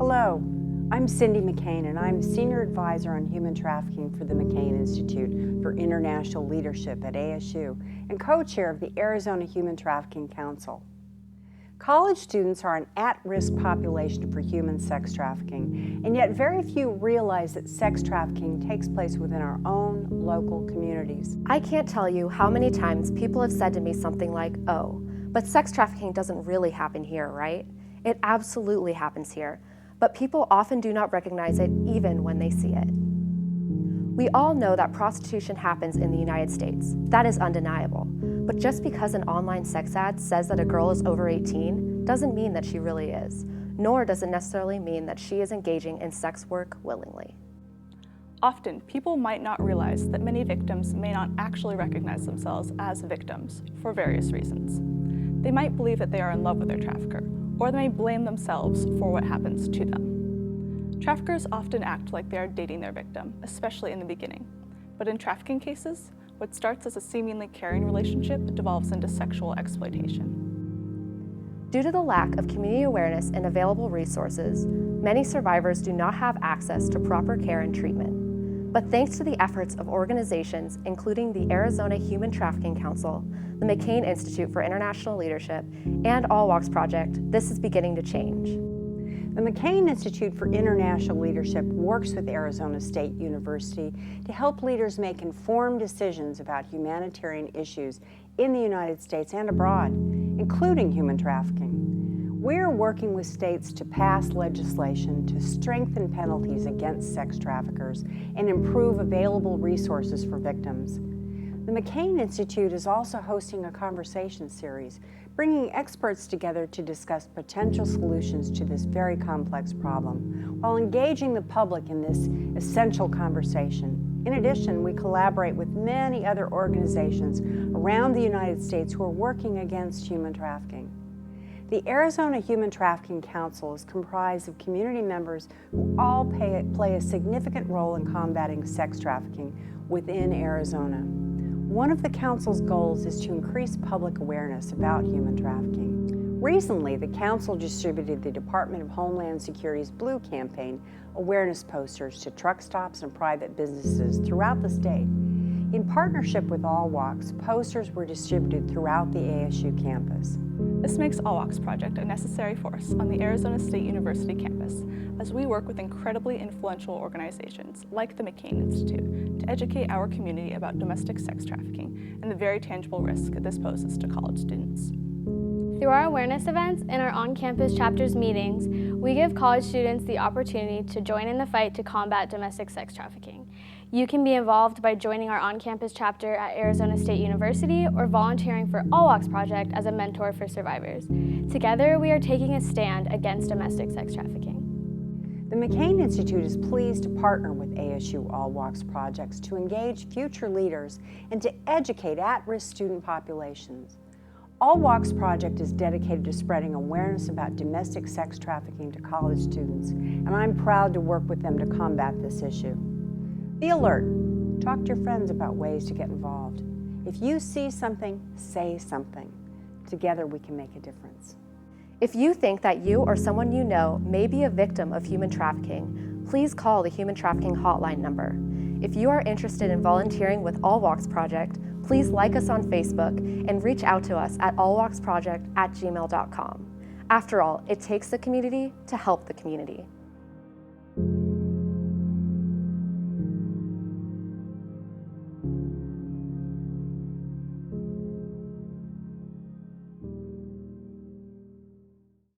Hello, I'm Cindy McCain, and I'm Senior Advisor on Human Trafficking for the McCain Institute for International Leadership at ASU and co-chair of the Arizona Human Trafficking Council. College students are an at-risk population for human sex trafficking, and yet very few realize that sex trafficking takes place within our own local communities. I can't tell you how many times people have said to me something like, "Oh, but sex trafficking doesn't really happen here, right?" It absolutely happens here, but people often do not recognize it even when they see it. We all know that prostitution happens in the United States. That is undeniable. But just because an online sex ad says that a girl is over 18 doesn't mean that she really is, nor does it necessarily mean that she is engaging in sex work willingly. Often, people might not realize that many victims may not actually recognize themselves as victims for various reasons. They might believe that they are in love with their trafficker, or they may blame themselves for what happens to them. Traffickers often act like they are dating their victim, especially in the beginning. But in trafficking cases, what starts as a seemingly caring relationship devolves into sexual exploitation. Due to the lack of community awareness and available resources, many survivors do not have access to proper care and treatment. But thanks to the efforts of organizations including the Arizona Human Trafficking Council, the McCain Institute for International Leadership, and All Walks Project, this is beginning to change. The McCain Institute for International Leadership works with Arizona State University to help leaders make informed decisions about humanitarian issues in the United States and abroad, including human trafficking. We're working with states to pass legislation to strengthen penalties against sex traffickers and improve available resources for victims. The McCain Institute is also hosting a conversation series, bringing experts together to discuss potential solutions to this very complex problem, while engaging the public in this essential conversation. In addition, we collaborate with many other organizations around the United States who are working against human trafficking. The Arizona Human Trafficking Council is comprised of community members who all play a significant role in combating sex trafficking within Arizona. One of the council's goals is to increase public awareness about human trafficking. Recently, the council distributed the Department of Homeland Security's Blue Campaign awareness posters to truck stops and private businesses throughout the state. In partnership with All Walks, posters were distributed throughout the ASU campus. This makes All Walks Project a necessary force on the Arizona State University campus, as we work with incredibly influential organizations like the McCain Institute to educate our community about domestic sex trafficking and the very tangible risk this poses to college students. Through our awareness events and our on-campus chapters meetings, we give college students the opportunity to join in the fight to combat domestic sex trafficking. You can be involved by joining our on-campus chapter at Arizona State University or volunteering for All Walks Project as a mentor for survivors. Together, we are taking a stand against domestic sex trafficking. The McCain Institute is pleased to partner with ASU All Walks projects to engage future leaders and to educate at-risk student populations. All Walks Project is dedicated to spreading awareness about domestic sex trafficking to college students, and I'm proud to work with them to combat this issue. Be alert. Talk to your friends about ways to get involved. If you see something, say something. Together we can make a difference. If you think that you or someone you know may be a victim of human trafficking, please call the Human Trafficking Hotline number. If you are interested in volunteering with All Walks Project, please like us on Facebook and reach out to us at allwalksproject@gmail.com. After all, it takes the community to help the community.